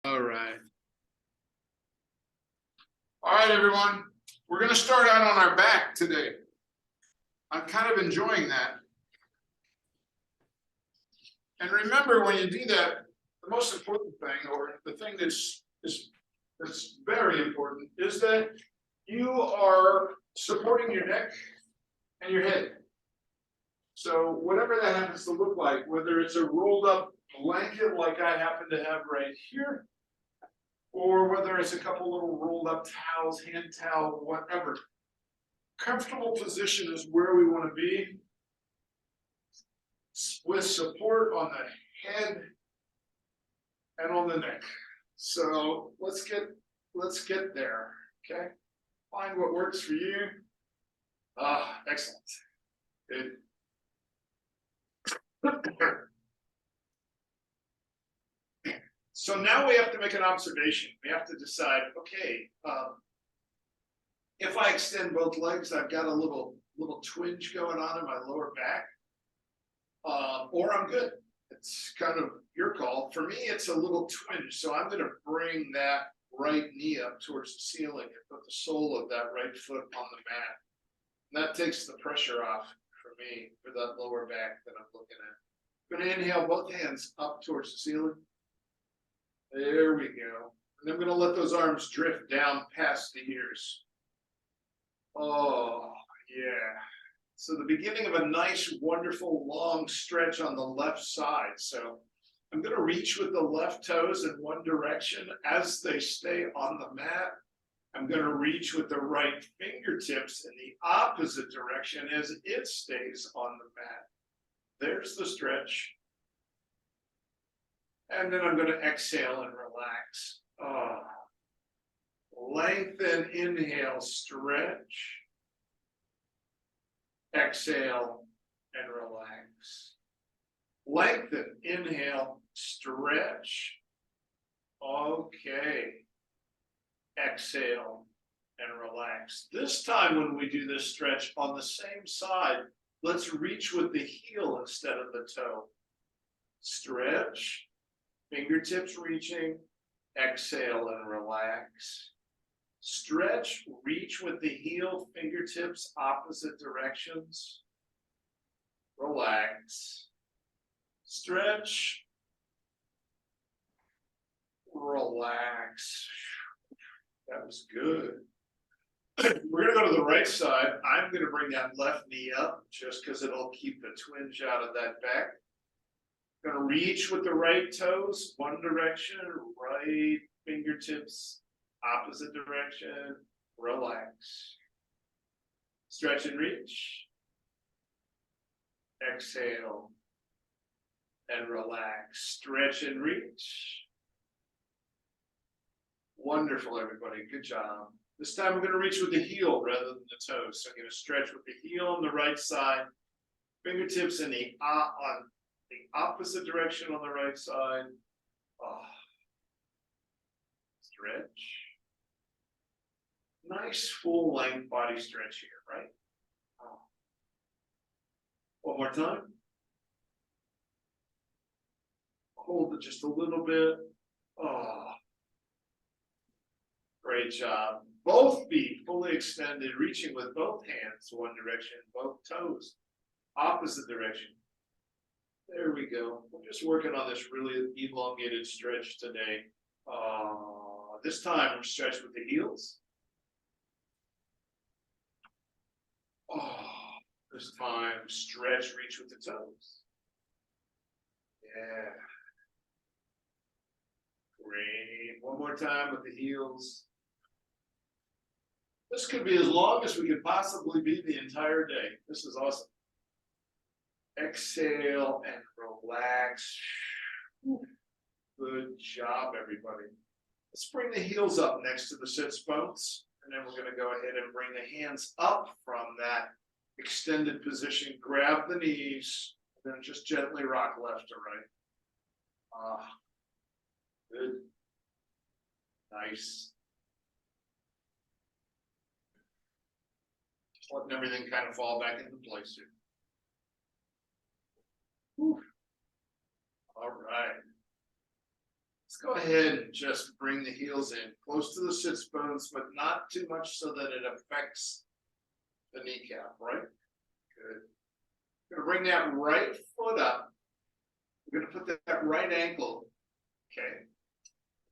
All right. All right, everyone. We're going to start out on our back today. I'm kind of enjoying that. And remember, when you do that, the most important thing, or the thing that's very important, is that you are supporting your neck and your head. So whatever that happens to look like, whether it's a rolled up blanket like I happen to have right here, or whether it's a couple little rolled up towels, hand towel, whatever. Comfortable position is where we want to be, with support on the head and on the neck. So let's get there. Okay. Find what works for you. Excellent. Good. So now we have to make an observation. We have to decide, okay, if I extend both legs, I've got a little twinge going on in my lower back, or I'm good. It's kind of your call. For me, it's a little twinge. So I'm going to bring that right knee up towards the ceiling and put the sole of that right foot on the mat. And that takes the pressure off for me for that lower back that I'm looking at. I'm going to inhale both hands up towards the ceiling. There we go. And I'm going to let those arms drift down past the ears. Oh, yeah. So the beginning of a nice, wonderful, long stretch on the left side. So I'm going to reach with the left toes in one direction as they stay on the mat. I'm going to reach with the right fingertips in the opposite direction as it stays on the mat. There's the stretch. And then I'm going to exhale and relax. Lengthen, inhale, stretch. Exhale and relax. Lengthen, inhale, stretch. Okay. Exhale and relax. This time when we do this stretch on the same side, let's reach with the heel instead of the toe. Stretch. Fingertips reaching, exhale and relax. Stretch, reach with the heel, fingertips opposite directions. Relax. Stretch. Relax. That was good. We're going to go to the right side. I'm going to bring that left knee up just because it'll keep the twinge out of that back. Going to reach with the right toes, one direction, right fingertips, opposite direction, relax. Stretch and reach. Exhale and relax. Stretch and reach. Wonderful, everybody. Good job. This time we're going to reach with the heel rather than the toes. So I'm going to stretch with the heel on the right side, fingertips in the opposite direction on the right side. Stretch. Nice full length body stretch here, right? One more time. Hold it just a little bit. Great job. Both feet fully extended, reaching with both hands one direction, both toes opposite direction. There we go. We're just working on this really elongated stretch today. This time we're stretched with the heels. This time stretch, reach with the toes. Yeah. Great. One more time with the heels. This could be as long as we could possibly be the entire day. This is awesome. Exhale and relax. Good job, everybody. Let's bring the heels up next to the sits bones. And then we're going to go ahead and bring the hands up from that extended position. Grab the knees, and then just gently rock left to right. Good. Nice. Just letting everything kind of fall back into place here. Whew. All right. Let's go ahead and just bring the heels in close to the sits bones, but not too much so that it affects the kneecap, right? Good. We're gonna bring that right foot up. We're gonna put that right ankle, okay?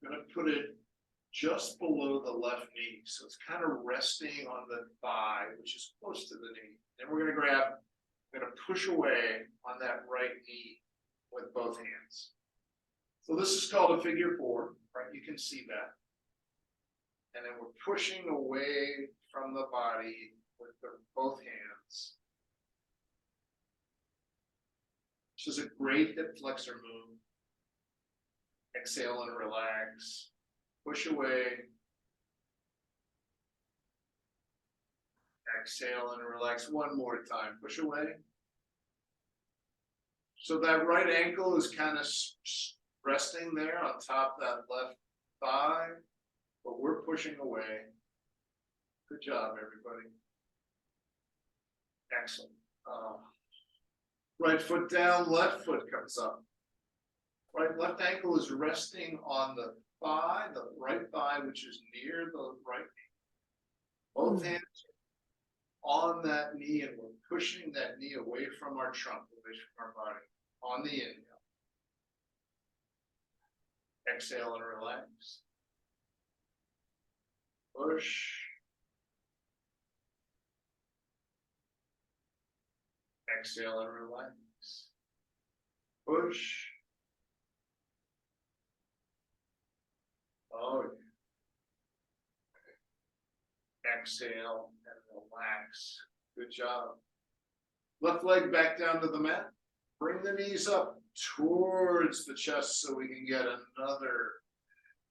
We're gonna put it just below the left knee. So it's kind of resting on the thigh, which is close to the knee. Then we're gonna push away on that right knee with both hands. So this is called a figure four, right? You can see that. And then we're pushing away from the body with both hands. This is a great hip flexor move. Exhale and relax. Push away. Exhale and relax one more time. Push away. So that right ankle is kind of resting there on top of that left thigh, but we're pushing away. Good job, everybody. Excellent. Right foot down, left foot comes up. Right left ankle is resting on the thigh, the right thigh, which is near the right knee. Both hands on that knee, and we're pushing that knee away from our trunk, away from our body. On the inhale. Exhale and relax. Push. Exhale and relax. Push. Oh, yeah. Exhale and relax. Good job. Left leg back down to the mat. Bring the knees up towards the chest so we can get another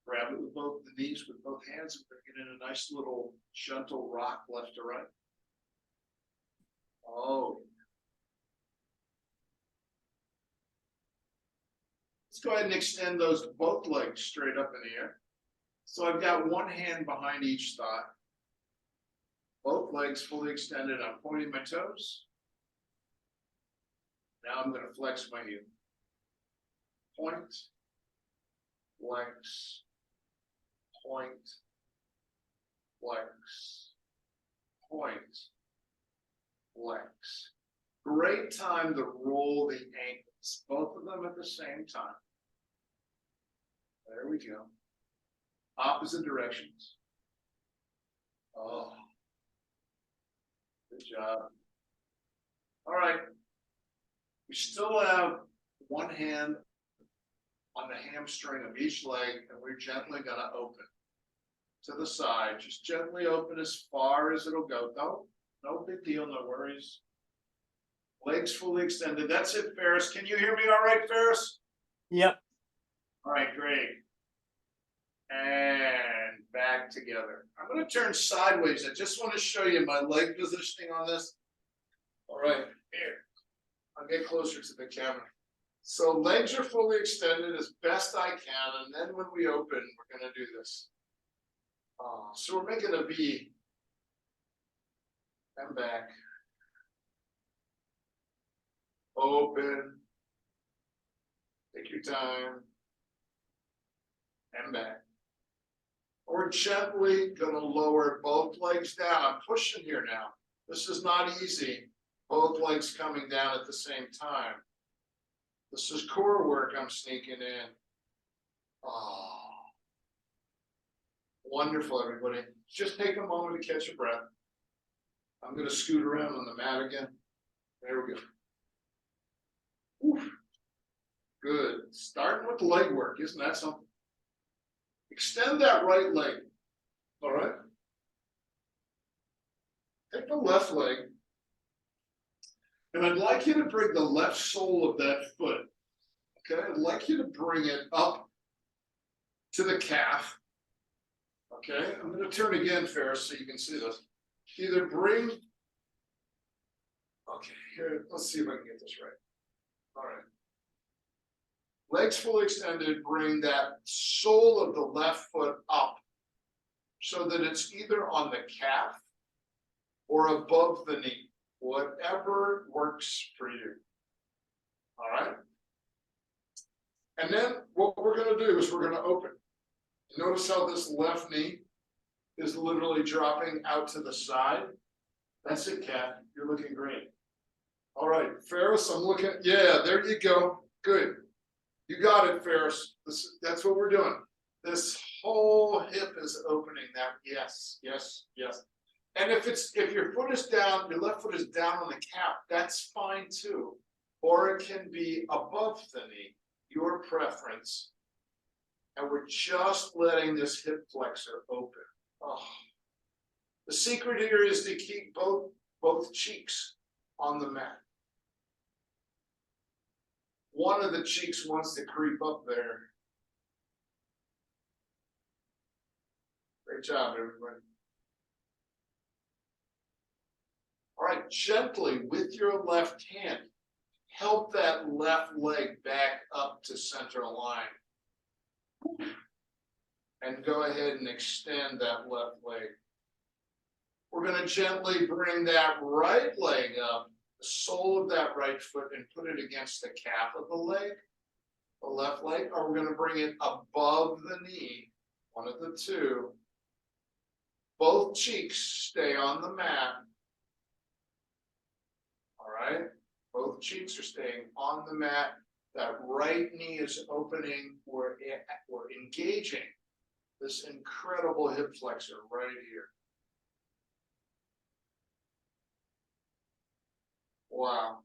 grab it with both the knees with both hands and bring it in a nice little gentle rock left to right. Oh. Let's go ahead and extend those both legs straight up in the air. So I've got one hand behind each thigh. Both legs fully extended. I'm pointing my toes. Now I'm going to flex my heel. Point, flex, point, flex, point, flex. Great time to roll the ankles, both of them at the same time. There we go. Opposite directions. Oh, good job. All right. We still have one hand on the hamstring of each leg, and we're gently going to open to the side. Just gently open as far as it'll go. No big deal, no worries. Legs fully extended. That's it, Ferris. Can you hear me all right, Ferris? Yep. All right, great. And back together. I'm going to turn sideways. I just want to show you my leg positioning on this. All right, here. I'll get closer to the camera. So legs are fully extended as best I can, and then when we open, we're going to do this. So we're making a V. And back. Open. Take your time. And back. We're gently going to lower both legs down. I'm pushing here now. This is not easy. Both legs coming down at the same time. This is core work I'm sneaking in. Oh, wonderful, everybody. Just take a moment to catch your breath. I'm going to scoot around on the mat again. There we go. Oof. Good. Starting with leg work. Isn't that something? Extend that right leg. All right. Take the left leg. And I'd like you to bring the left sole of that foot, okay? I'd like you to bring it up to the calf, okay? I'm going to turn again, Ferris, so you can see this. Either bring, okay, here, let's see if I can get this right. All right. Legs fully extended, bring that sole of the left foot up so that it's either on the calf or above the knee. Whatever works for you. All right. And then what we're gonna do is we're gonna open. Notice how this left knee is literally dropping out to the side. That's it, Kat. You're looking great. All right, Ferris, I'm looking, yeah, there you go. Good. You got it, Ferris. That's what we're doing. This whole hip is opening that, yes, yes, yes. And if your foot is down, your left foot is down on the calf, that's fine too. Or it can be above the knee, your preference. And we're just letting this hip flexor open. Oh. The secret here is to keep both cheeks on the mat. One of the cheeks wants to creep up there. Great job, everybody. All right, gently with your left hand, help that left leg back up to center line. And go ahead and extend that left leg. We're going to gently bring that right leg up, the sole of that right foot, and put it against the calf of the leg, the left leg, or we're going to bring it above the knee, one of the two. Both cheeks stay on the mat. All right, both cheeks are staying on the mat. That right knee is opening. We're engaging this incredible hip flexor right here. Wow.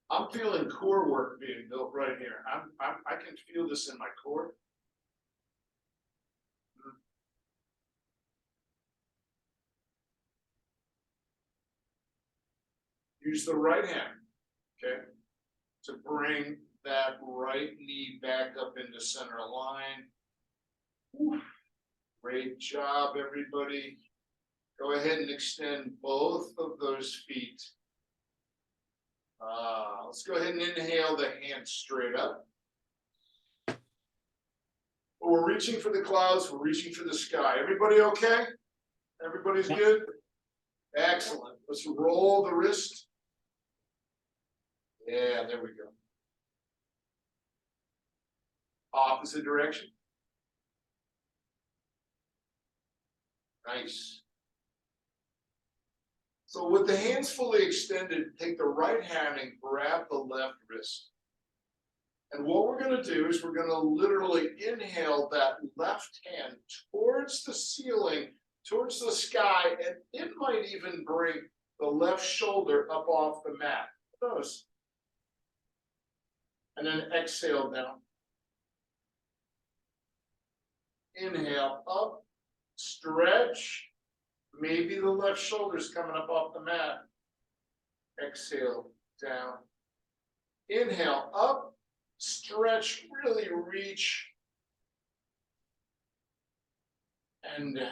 I'm feeling core work being built right here. I can feel this in my core. Use the right hand, okay, to bring that right knee back up into center line. Whew. Great job, everybody. Go ahead and extend both of those feet. Let's go ahead and inhale the hands straight up. We're reaching for the clouds, we're reaching for the sky. Everybody okay? Everybody's good? Excellent. Let's roll the wrist. Yeah, there we go. Opposite direction. Nice. So with the hands fully extended, take the right hand and grab the left wrist. And what we're going to do is we're going to literally inhale that left hand towards the ceiling, towards the sky, and it might even bring the left shoulder up off the mat. Notice. And then exhale down. Inhale up, stretch. Maybe the left shoulder's coming up off the mat. Exhale down. Inhale up, stretch, really reach. And down.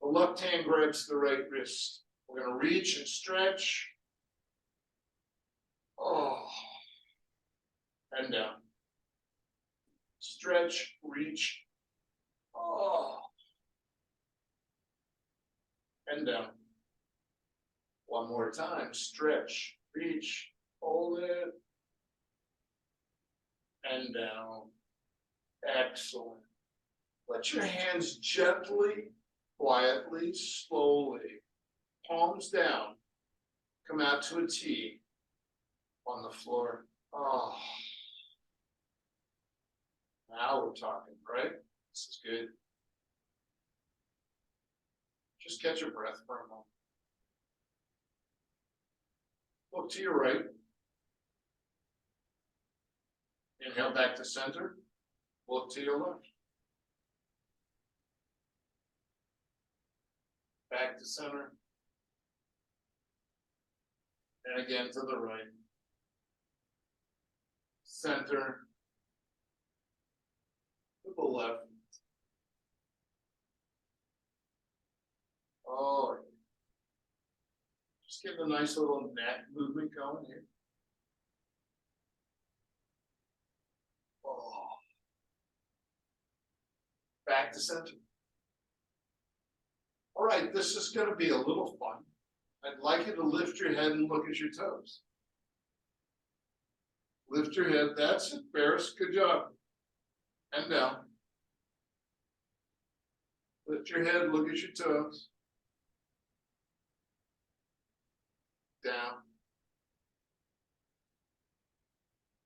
The left hand grabs the right wrist. We're going to reach and stretch. Oh. And down. Stretch, reach. Oh. And down. One more time. Stretch, reach, hold it. And down. Excellent. Let your hands gently, quietly, slowly, palms down, come out to a T on the floor. Oh. Now we're talking, right? This is good. Just catch your breath for a moment. Look to your right. Inhale back to center. Look to your left. Back to center. And again to the right. Center. To the left. Oh, just get a nice little neck movement going here. Oh. Back to center. All right, this is going to be a little fun. I'd like you to lift your head and look at your toes. Lift your head, that's it, Ferris, good job. And down. Lift your head, look at your toes. Down.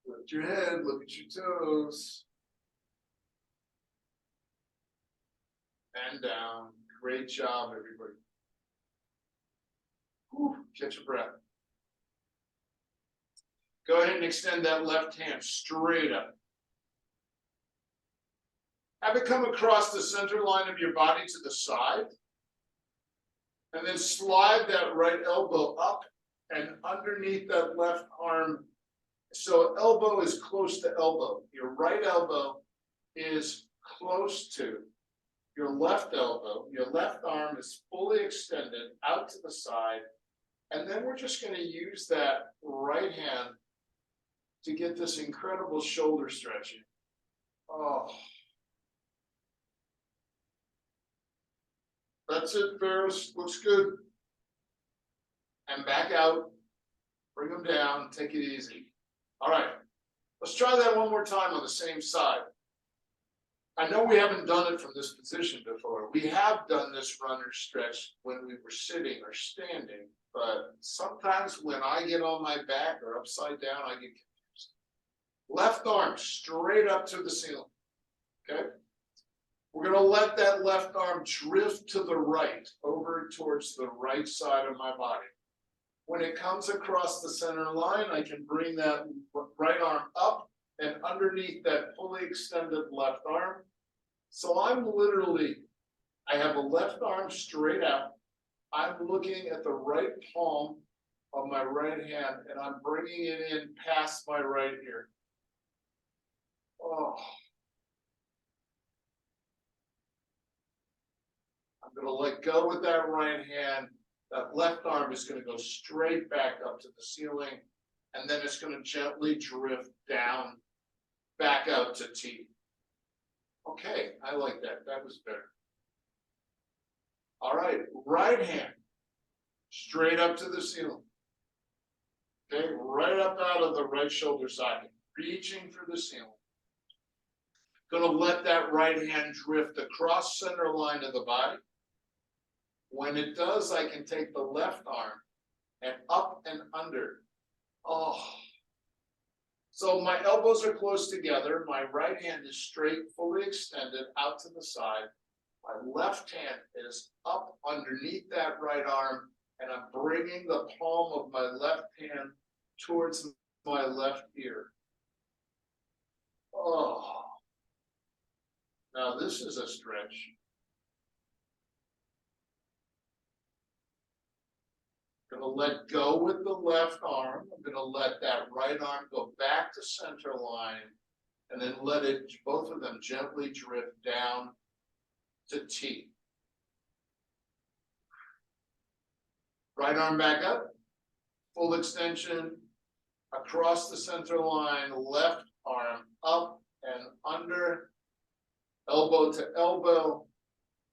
Lift your head, look at your toes. And down. Great job, everybody. Whew, catch your breath. Go ahead and extend that left hand straight up. Have it come across the center line of your body to the side. And then slide that right elbow up and underneath that left arm. So elbow is close to elbow. Your right elbow is close to your left elbow. Your left arm is fully extended out to the side. And then we're just going to use that right hand to get this incredible shoulder stretching. Oh. That's it, Ferris. Looks good. And back out. Bring them down. Take it easy. All right. Let's try that one more time on the same side. I know we haven't done it from this position before. We have done this runner stretch when we were sitting or standing, but sometimes when I get on my back or upside down, I get confused. Left arm straight up to the ceiling. Okay? We're going to let that left arm drift to the right, over towards the right side of my body. When it comes across the center line, I can bring that right arm up and underneath that fully extended left arm. So I'm literally, I have a left arm straight out. I'm looking at the right palm of my right hand and I'm bringing it in past my right ear. Oh. I'm going to let go with that right hand. That left arm is going to go straight back up to the ceiling, and then it's going to gently drift down, back out to T. Okay, I like that. That was better. All right, right hand, straight up to the ceiling. Okay, right up out of the right shoulder socket, reaching for the ceiling. Going to let that right hand drift across center line of the body. When it does, I can take the left arm and up and under. Oh. So my elbows are close together. My right hand is straight, fully extended out to the side. My left hand is up underneath that right arm, and I'm bringing the palm of my left hand towards my left ear. Oh. Now this is a stretch. I'm going to let go with the left arm. I'm going to let that right arm go back to center line and then let it, both of them gently drift down to T. Right arm back up, full extension across the center line, left arm up and under, elbow to elbow.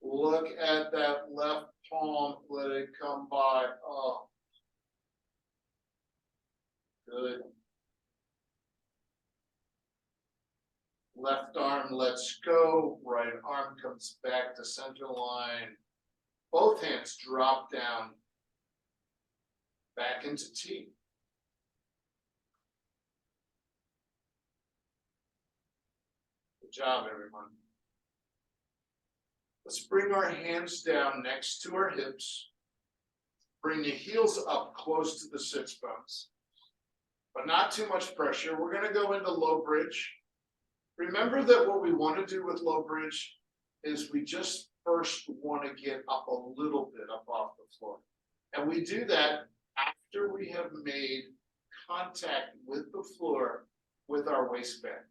Look at that left palm, let it come by. Oh. Good. Left arm lets go, right arm comes back to center line. Both hands drop down, back into T. Good job, everyone. Let's bring our hands down next to our hips. Bring the heels up close to the sits bones, but not too much pressure. We're going to go into low bridge. Remember that what we want to do with low bridge is we just first want to get up a little bit up off the floor. And we do that after we have made contact with the floor with our waistband.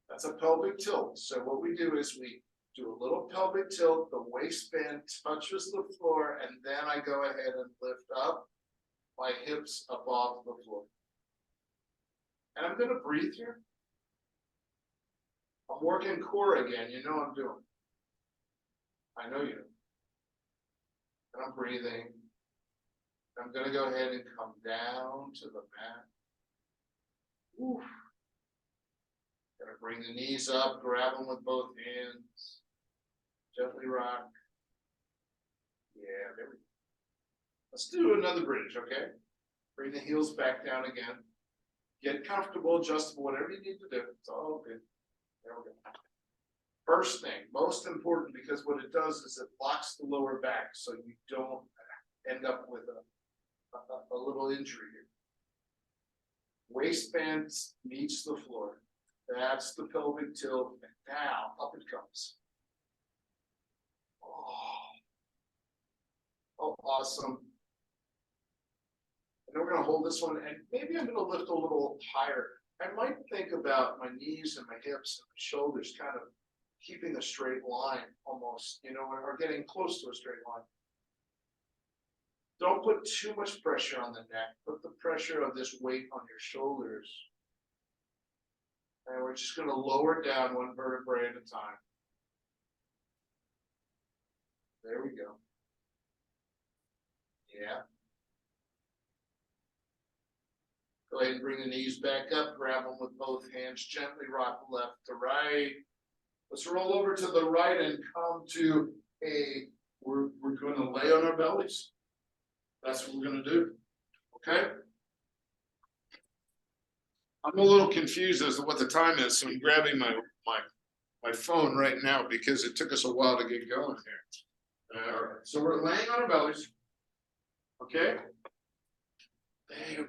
That's a pelvic tilt. So what we do is we do a little pelvic tilt, the waistband touches the floor, and then I go ahead and lift up my hips above the floor. And I'm going to breathe here. I'm working core again, you know I'm doing. I know you do. And I'm breathing. I'm going to go ahead and come down to the mat. Oof. Gonna bring the knees up, grab them with both hands. Gently rock. Yeah, there we go. Let's do another bridge, okay? Bring the heels back down again. Get comfortable, adjustable, whatever you need to do. It's all good. There we go. First thing, most important, because what it does is it locks the lower back so you don't end up with a little injury here. Waistband meets the floor. That's the pelvic tilt, and now up it comes. Oh, awesome. And we're gonna hold this one, and maybe I'm gonna lift a little higher. I might think about my knees and my hips and my shoulders kind of keeping a straight line almost, you know, or getting close to a straight line. Don't put too much pressure on the neck. Put the pressure of this weight on your shoulders. And we're just gonna lower down one vertebrae at a time. There we go. Yeah. Go ahead and bring the knees back up, grab them with both hands, gently rock left to right. Let's roll over to the right and come to we're going to lay on our bellies. That's what we're going to do. Okay? I'm a little confused as to what the time is, so I'm grabbing my phone right now because it took us a while to get going here. All right, so we're laying on our bellies. Okay? There we go.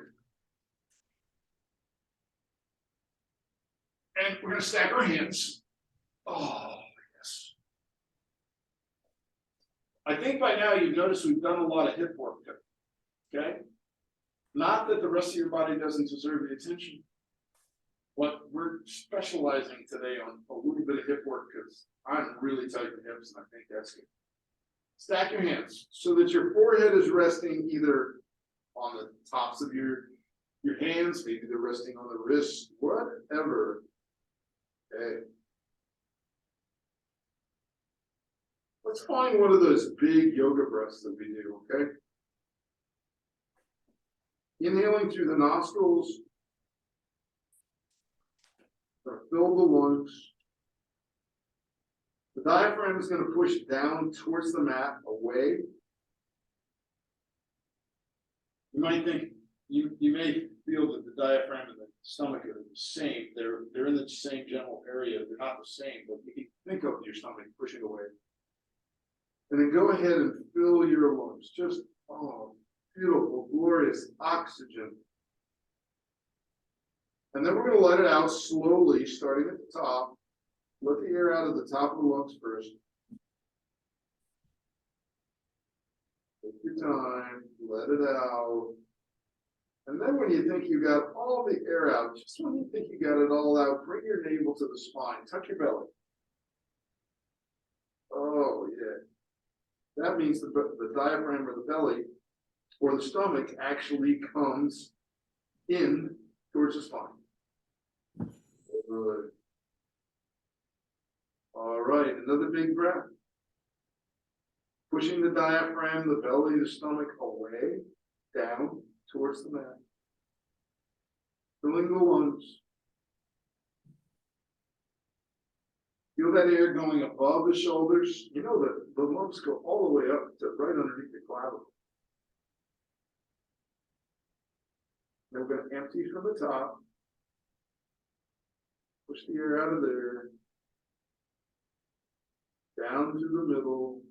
And we're going to stack our hands. Oh, yes. I think by now you've noticed we've done a lot of hip work. Okay? Not that the rest of your body doesn't deserve the attention. But we're specializing today on a little bit of hip work because I'm really tight in the hips and I think that's good. Stack your hands so that your forehead is resting either on the tops of your hands, maybe they're resting on the wrists, whatever. Okay. Let's find one of those big yoga breaths that we do, okay? Inhaling through the nostrils. Fill the lungs. The diaphragm is going to push down towards the mat, away. You might think, you may feel that the diaphragm and the stomach are the same. They're in the same general area. They're not the same, but you can think of your stomach pushing away. And then go ahead and fill your lungs. Just, oh, beautiful, glorious oxygen. And then we're going to let it out slowly, starting at the top. Let the air out of the top of the lungs first. Take your time, let it out. And then when you think you got all the air out, just when you think you got it all out, bring your navel to the spine, touch your belly. Oh, yeah. That means the diaphragm or the belly or the stomach actually comes in towards the spine. Good. All right, another big breath. Pushing the diaphragm, the belly, the stomach away, down towards the mat. Filling the lungs. Feel that air going above the shoulders. You know that the lungs go all the way up to right underneath the clavicle. Then we're going to empty from the top. Push the air out of there. Down to the middle.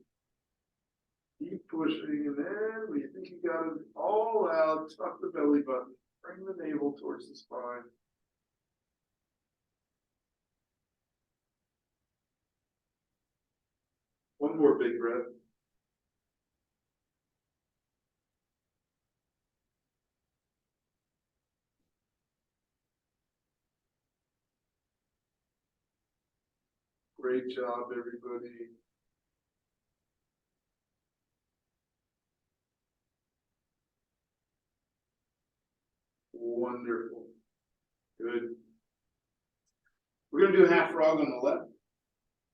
Keep pushing, and then when you think you got it all out, tuck the belly button. Bring the navel towards the spine. One more big breath. Great job, everybody. Wonderful. Good. We're going to do a half frog on the left.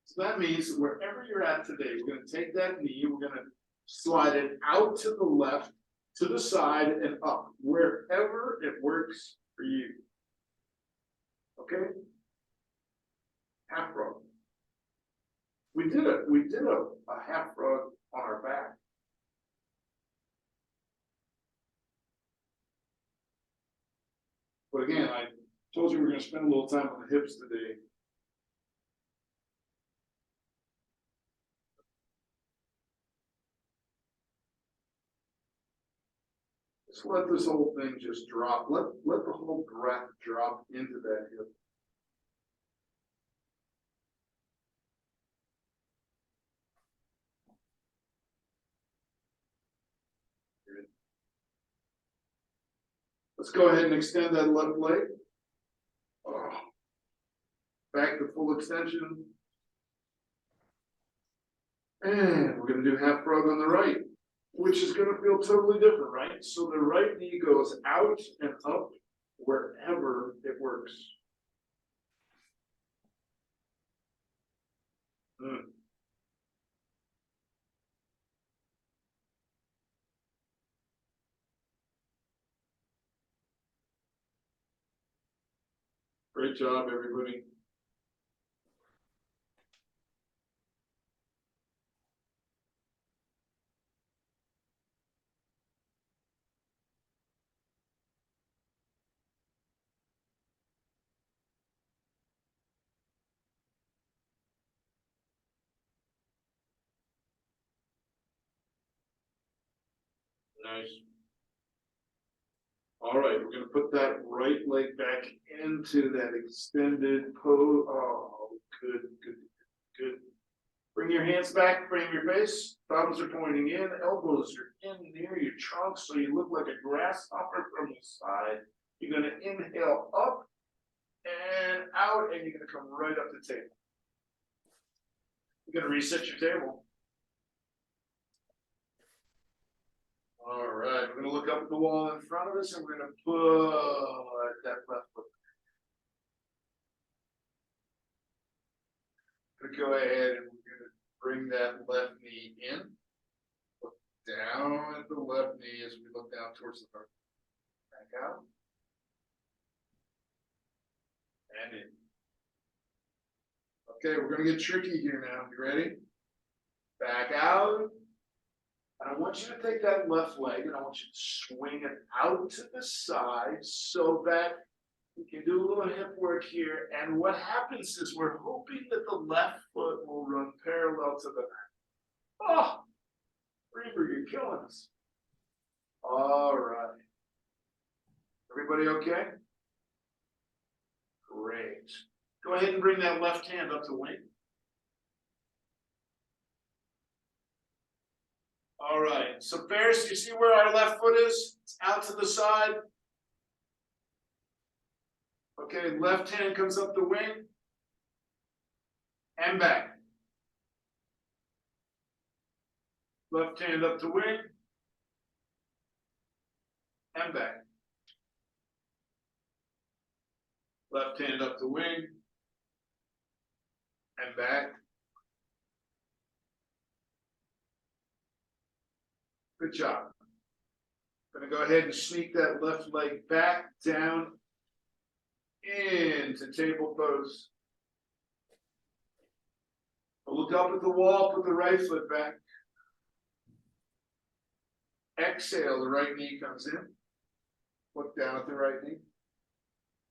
So that means wherever you're at today, we're going to take that knee, we're going to slide it out to the left, to the side, and up, wherever it works for you. Okay? did a half frog on our back. But again, I told you we we're gonna spend a little time on the hips today. Just let this whole thing just drop. Let the whole breath drop into that hip. Good. Let's go ahead and extend that left leg. Oh. Back to full extension. And we're gonna do half frog on the right, which is gonna feel totally different, right? So the right knee goes out and up wherever it works. Great job, everybody. Nice. All right, we're gonna put that right leg back into that extended pose. Oh, good, good, good. Bring your hands back, frame your face. Thumbs are pointing in, elbows are in near your trunk, so you look like a grasshopper from the side. You're gonna inhale up and out, and you're gonna come right up the table. You're gonna reset your table. All right, we're gonna look up at the wall in front of us, and we're gonna put that left foot. Gonna go ahead and we're gonna bring that left knee in. Look down at the left knee as we look down towards the heart. Back out. And in. Okay, we're gonna get tricky here now. You ready? Back out. And I want you to take that left leg and I want you to swing it out to the side so that we can do a little hip work here. And what happens is we're hoping that the left foot will run parallel to the back. Oh, Reber, you're killing us. All right. Everybody okay? Great. Go ahead and bring that left hand up to wing. All right, so Ferris, you see where our left foot is? It's out to the side. Okay, left hand comes up the wing. And back. Left hand up the wing. And back. Left hand up the wing. And back. Good job. Gonna go ahead and sneak that left leg back down into table pose. Look up at the wall, put the right foot back. Exhale, the right knee comes in. Look down at the right knee.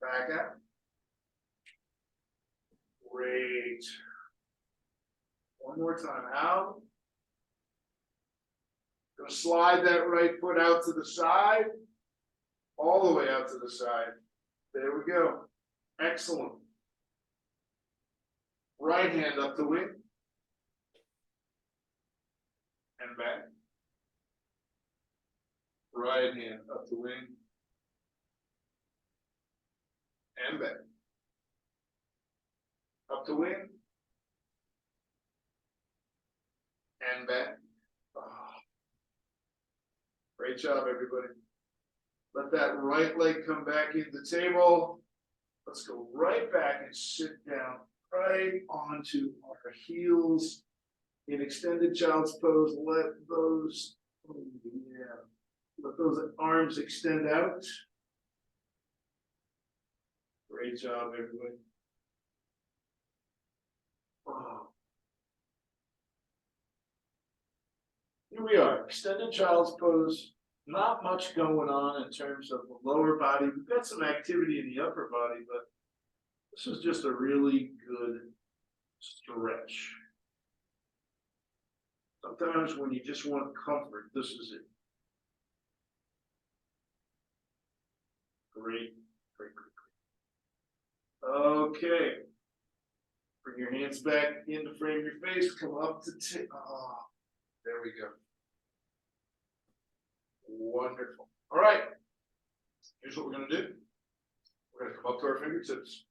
Back out. Great. One more time, out. Gonna slide that right foot out to the side, all the way out to the side. There we go. Excellent. Right hand up the wing. And back. Right hand up the wing. And back. Up the wing. And back. Oh. Great job, everybody. Let that right leg come back in the table. Let's go right back and sit down right onto our heels in extended child's pose. Let those, let those arms extend out. Great job, everybody. Oh. Here we are, extended child's pose, not much going on in terms of the lower body. We've got some activity in the upper body, but this is just a really good stretch. Sometimes when you just want comfort, this is it. Great, great, great, great. Okay. Bring your hands back in to frame your face, come up to there we go. Wonderful. All right. Here's what we're gonna do. We're gonna come up to our fingertips.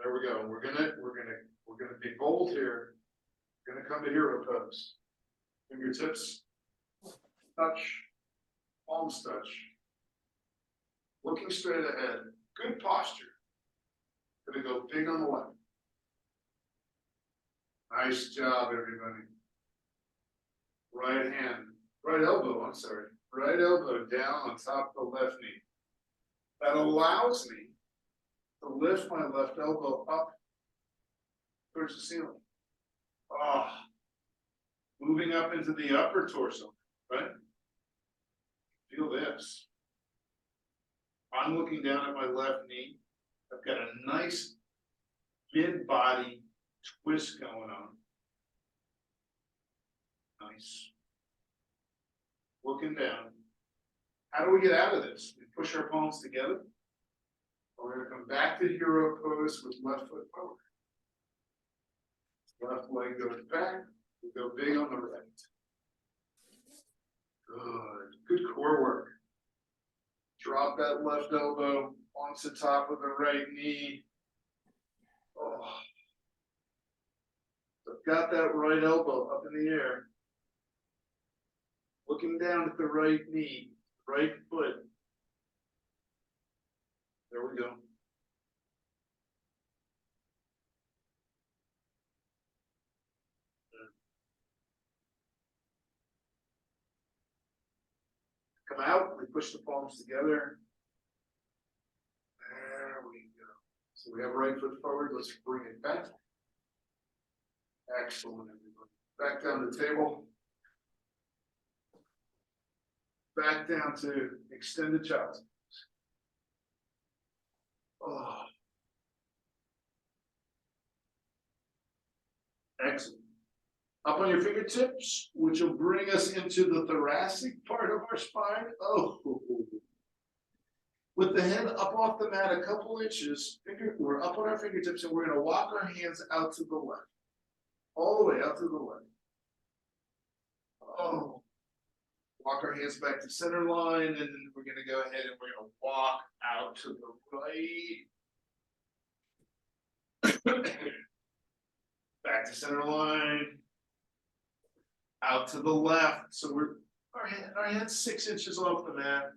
There we go. We're gonna be bold here. We're gonna come to hero pose. Fingertips touch, palms touch. Looking straight ahead. Good posture. Gonna go big on the left. Nice job, everybody. Right elbow, I'm sorry. Right elbow down on top of the left knee. That allows me to lift my left elbow up towards the ceiling. Moving up into the upper torso, right? Feel this. I'm looking down at my left knee. I've got a nice mid-body twist going on. Nice. Looking down. How do we get out of this? We push our palms together. We're going to come back to hero pose with left foot forward. Left leg goes back. We go big on the right. Good. Good core work. Drop that left elbow onto top of the right knee. I've got that right elbow up in the air. Looking down at the right knee, right foot. There we go. Come out, we push the palms together. There we go. So we have right foot forward, let's bring it back. Excellent, everybody. Back down the table. Back down to extended child's pose. Excellent. Up on your fingertips, which will bring us into the thoracic part of our spine. With the head up off the mat a couple inches, we're up on our fingertips and we're going to walk our hands out to the left. All the way out to the left. Walk our hands back to center line, and then we're going to go ahead and we're going to walk out to the right. Back to center line. Out to the left. So our head's 6 inches off the mat.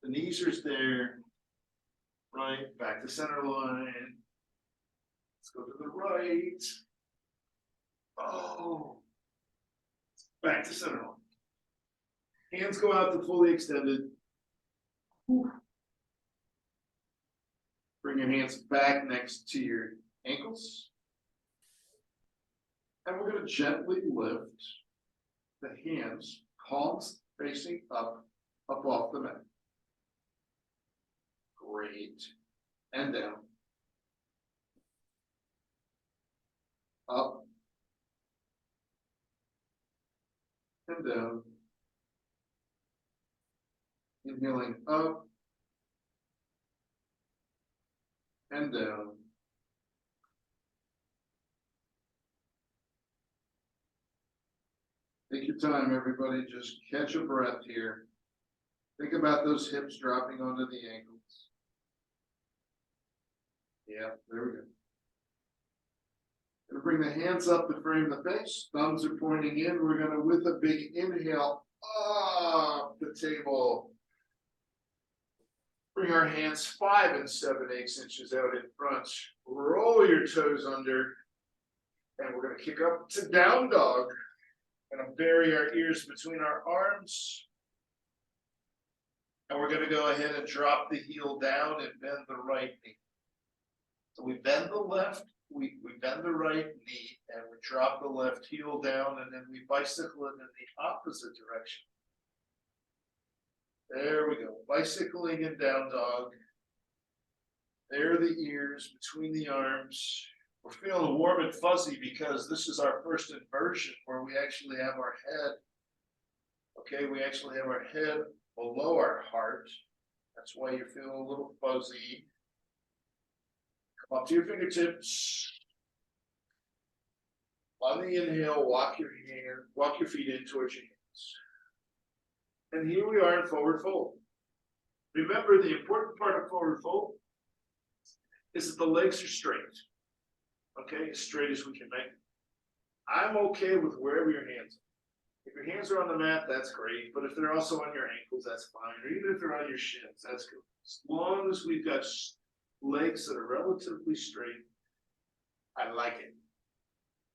The knees are there. Right. Back to center line. Let's go to the right. Back to center line. Hands go out to fully extended. Bring your hands back next to your ankles. And we're going to gently lift the hands, palms facing up off the mat. Great. And down. Up. And down. Inhaling up and down. Take your time, everybody. Just catch a breath here. Think about those hips dropping onto the ankles. Yeah, there we go. Gonna bring the hands up to frame the face. Thumbs are pointing in. We're gonna, with a big inhale, up the table. Bring our hands 5 7/8 inches out in front. Roll your toes under. And we're going to kick up to down dog. Going to bury our ears between our arms. And we're going to go ahead and drop the heel down and bend the right knee. So we bend the left, we bend the right knee, And we drop the left heel down and then we bicycle it in the opposite direction. There we go, bicycling in down dog. There are the ears between the arms. We're feeling warm and fuzzy because this is our first inversion where we actually have our head. Okay, we actually have our head below our heart. That's why you're feeling a little fuzzy. Come up to your fingertips. On the inhale, walk your feet in towards your hands. And here we are in forward fold. Remember, the important part of forward fold is that the legs are straight. Okay, as straight as we can make them. I'm okay with wherever your hands are. If your hands are on the mat, that's great. But if they're also on your ankles, that's fine. Or even if they're on your shins, that's good. As long as we've got legs that are relatively straight, I like it.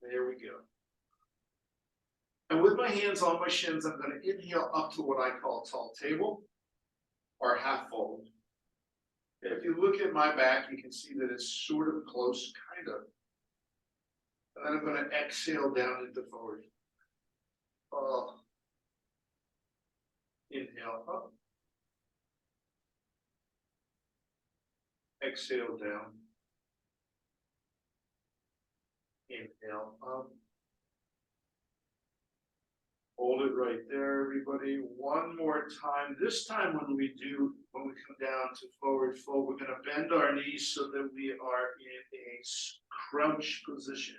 There we go. And with my hands on my shins, I'm going to inhale up to what I call tall table or half fold. If you look at my back, you can see that it's sort of close, kind of. And then I'm going to exhale down into forward. Inhale up. Exhale down. Inhale up. Hold it right there, everybody. One more time. This time when we come down to forward fold, we're going to bend our knees so that we are in a crouch position.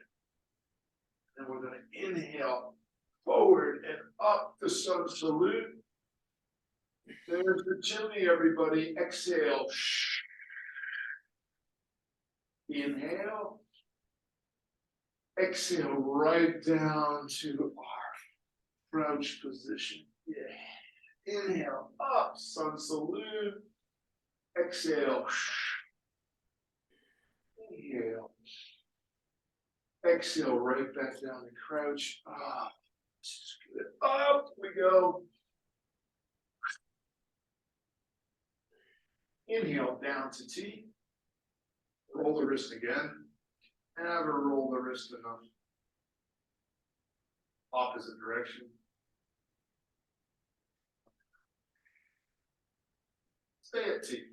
And we're going to inhale forward and up to sun salute. There's the chimney, everybody. Exhale. Inhale. Exhale right down to our crouch position. Yeah. Inhale up, sun salute. Exhale. Inhale. Exhale right back down to crouch. This is good. Up we go. Inhale down to T. Roll the wrist again. Never roll the wrist enough. Opposite direction. Stay at T.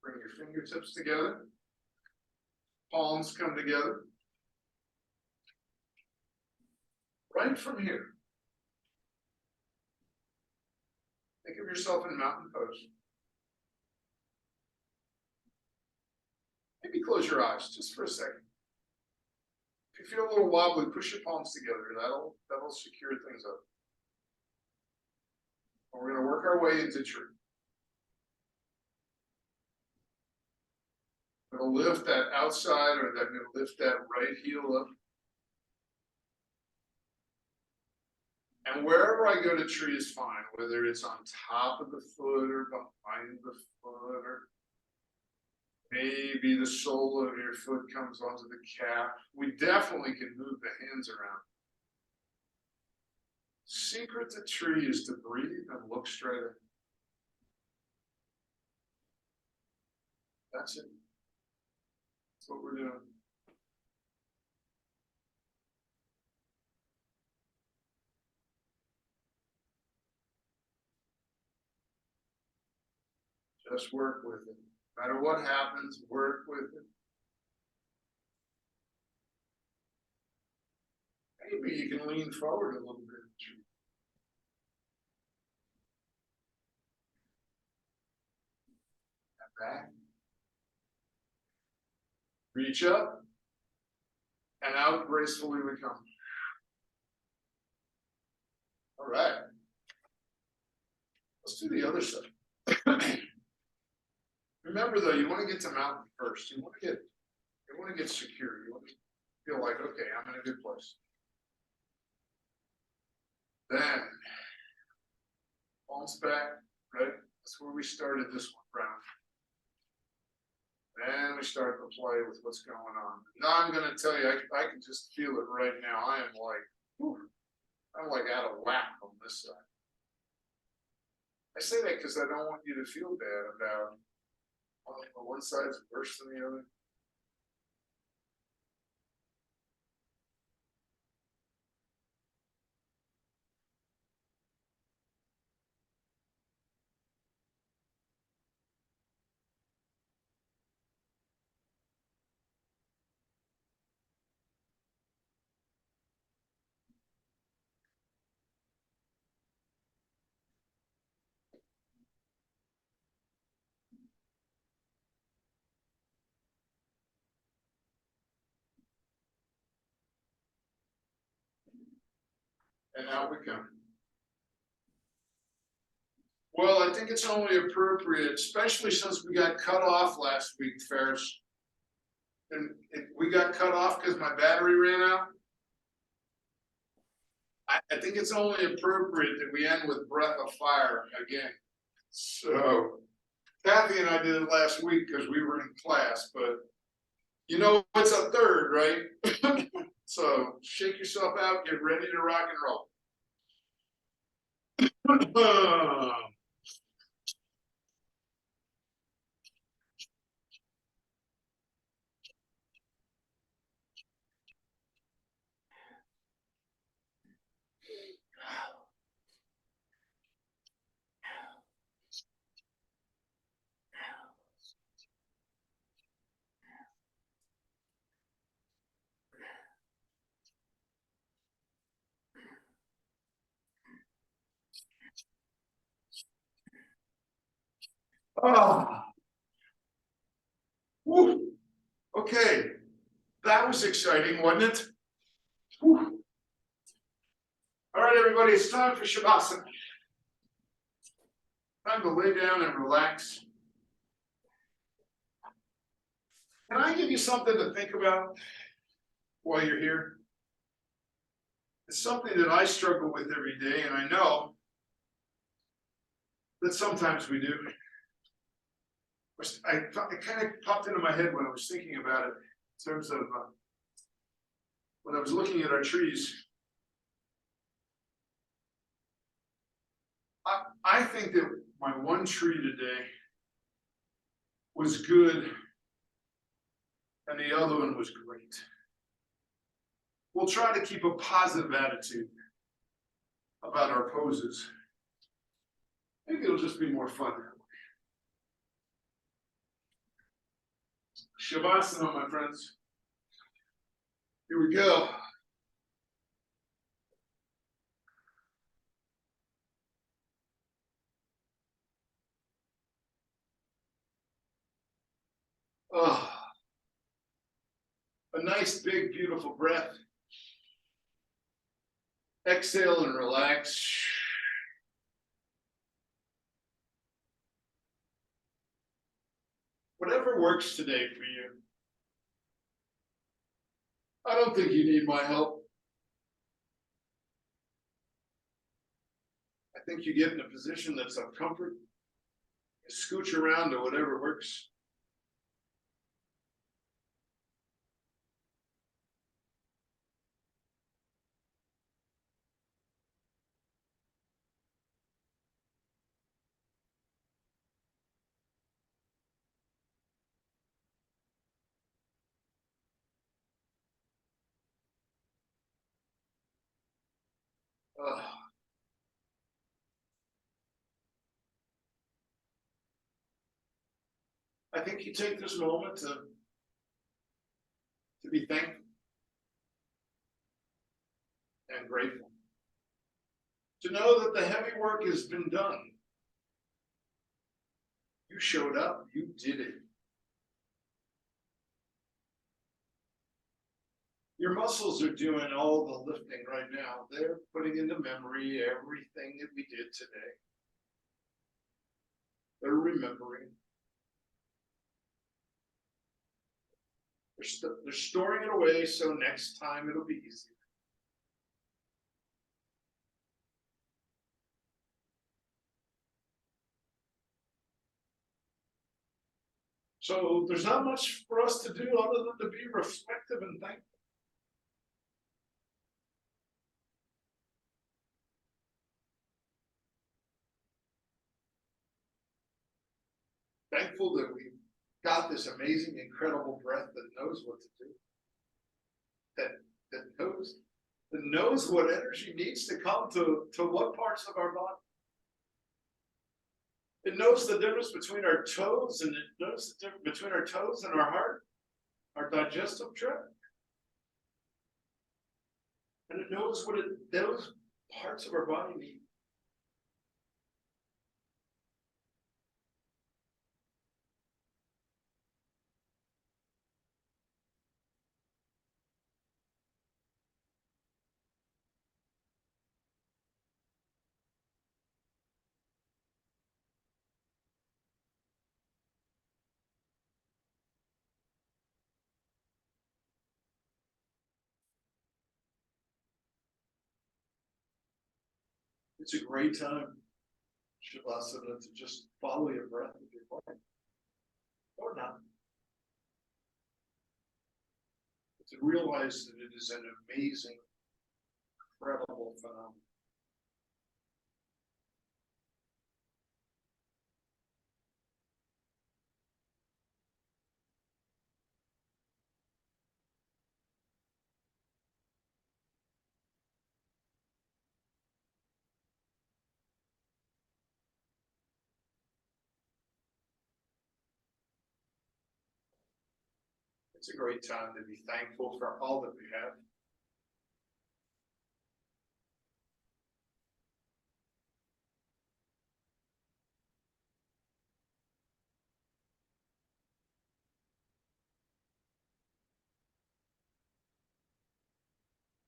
Bring your fingertips together. Palms come together. Right from here. Think of yourself in mountain pose. Maybe close your eyes just for a second. If you feel a little wobbly, push your palms together. That'll secure things up. And we're going to work our way into tree. We're going to lift that outside, or that going to lift that right heel up. And wherever I go to tree is fine, whether it's on top of the foot or behind the foot, or maybe the sole of your foot comes onto the calf. We definitely can move the hands around. Secret to tree is to breathe and look straight ahead. That's it. That's what we're doing. Just work with it. No matter what happens, work with it. Maybe you can lean forward a little bit. And back. Reach up. And out gracefully we come. All right. Let's do the other side. Remember though, you want to get to mountain first. You want to get secure. You want to feel like, okay, I'm in a good place. Then palms back, right? That's where we started this one round. Then we start to play with what's going on. Now I'm going to tell you, I can just feel it right now. I am like, whew, I'm like out of whack on this side. I say that because I don't want you to feel bad about one side's worse than the other. and out we come. Well, I think it's only appropriate, especially since we got cut off last week, Ferris. And we got cut off because my battery ran out. I think it's only appropriate that we end with Breath of Fire again. So Kathy and I did it last week because we were in class, but you know, it's a third, right? So shake yourself out, get ready to rock and roll. Ah, whew. Okay, that was exciting, wasn't it? Whew. All right, everybody, it's time for Shavasana. Time to lay down and relax. Can I give you something to think about while you're here? It's something that I struggle with every day, and I know that sometimes we do. It kind of popped into my head when I was thinking about it in terms of when I was looking at our trees. I think that my one tree today was good and the other one was great. We'll try to keep a positive attitude about our poses. Maybe it'll just be more fun that way. Shavasana, my friends. Here we go. Oh, a nice, big, beautiful breath. Exhale and relax. Whatever works today for you. I don't think you need my help. I think you get in a position that's of comfort. You scooch around to whatever works. I think you take this moment to be thankful and grateful. To know that the heavy work has been done. You showed up, you did it. Your muscles are doing all the lifting right now. They're putting into memory everything that we did today. They're remembering. They're storing it away so next time it'll be easier. So there's not much for us to do other than to be reflective and thankful. Thankful that we got this amazing, incredible breath that knows what to do. That knows what energy needs to come to what parts of our body. It knows the difference between our toes, and it knows the difference between our toes and our heart, our digestive tract. And it knows what those parts of our body need. It's a great time, Shavasana, to just follow your breath with your body. Or not. To realize that it is an amazing, incredible phenomenon. It's a great time to be thankful for all that we have.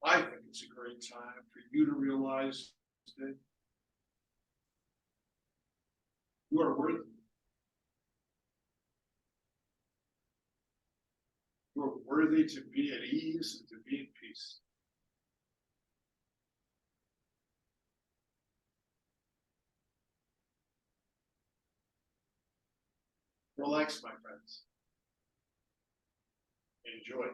I think it's a great time for you to realize that you are worthy. You are worthy to be at ease and to be in peace. Relax, my friends. Enjoy.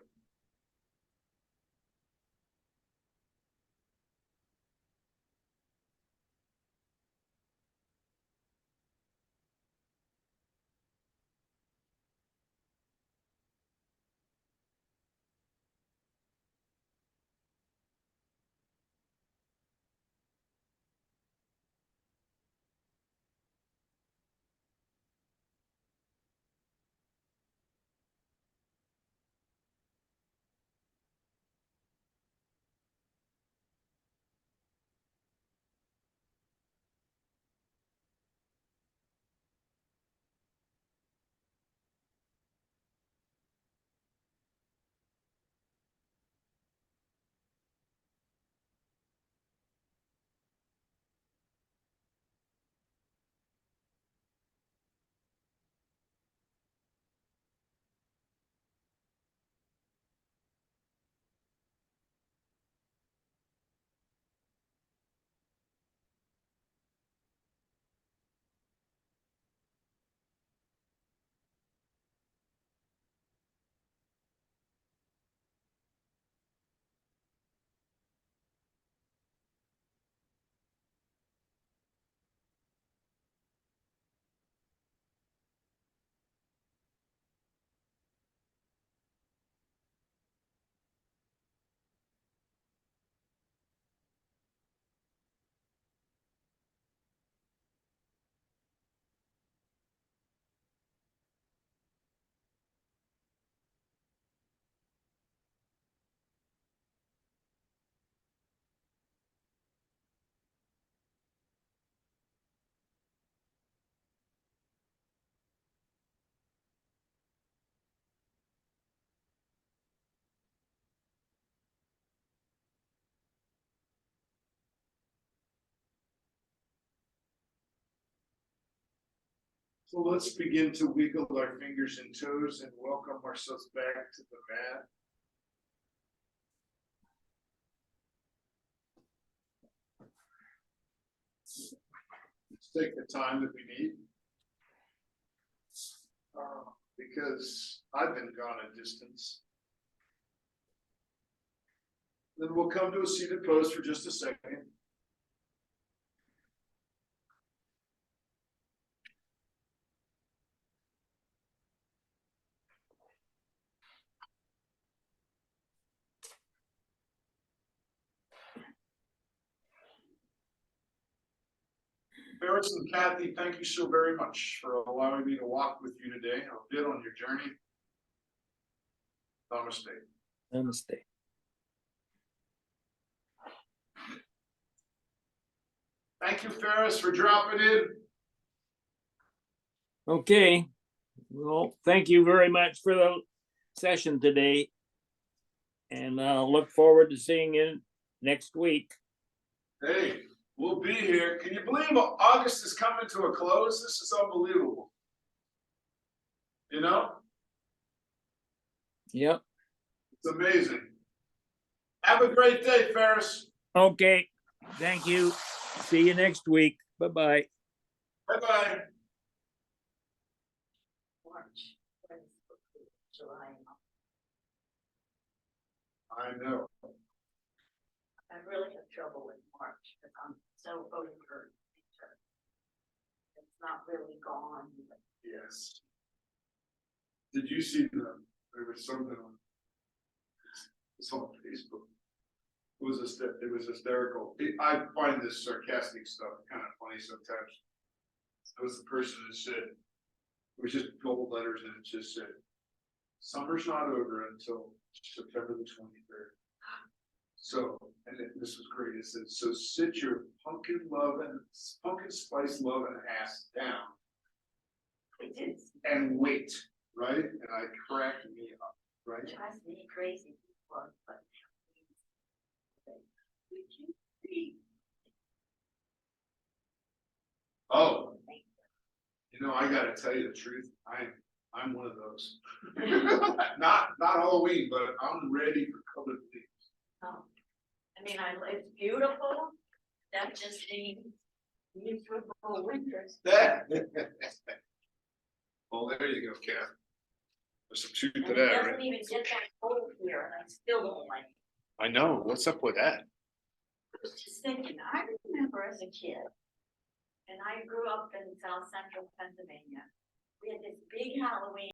So let's begin to wiggle our fingers and toes and welcome ourselves back to the mat. Let's take the time that we need. Because I've been gone a distance. Then we'll come to a seated pose for just a second. Ferris and Kathy, thank you so very much for allowing me to walk with you today, a bit on your journey. Namaste. Namaste. Thank you, Ferris, for dropping in. Okay. Well, thank you very much for the session today. And I'll look forward to seeing you next week. Hey, we'll be here. Can you believe August is coming to a close? This is unbelievable. You know? Yep. It's amazing. Have a great day, Ferris. Okay. Thank you. See you next week. Bye-bye. Bye-bye. March, July. I know. I really have trouble with March because I'm so over winter. It's not really gone, but Yes. Did you see there was something on, it's on Facebook. It was hysterical. I find this sarcastic stuff kind of funny sometimes. It was the person that said, it was just gold letters and it just said, summer's not over until September the 23rd. So, and this was great. It said, so sit your pumpkin spice love and ass down it is, and wait, right? And I cracked me up, right? it drives me crazy. But would you see? Oh, you know, I gotta tell you the truth. I'm one of those. Not Halloween, but I'm ready for colored leaves. Oh, I mean, it's beautiful. That just means miserable winters. Well, there you go, Kath. There's some truth And to it that, doesn't right? even get that cold here, and I still don't like it. I know. What's up with that? I was just thinking, I remember as a kid, and I grew up in South Central Pennsylvania. We had this big Halloween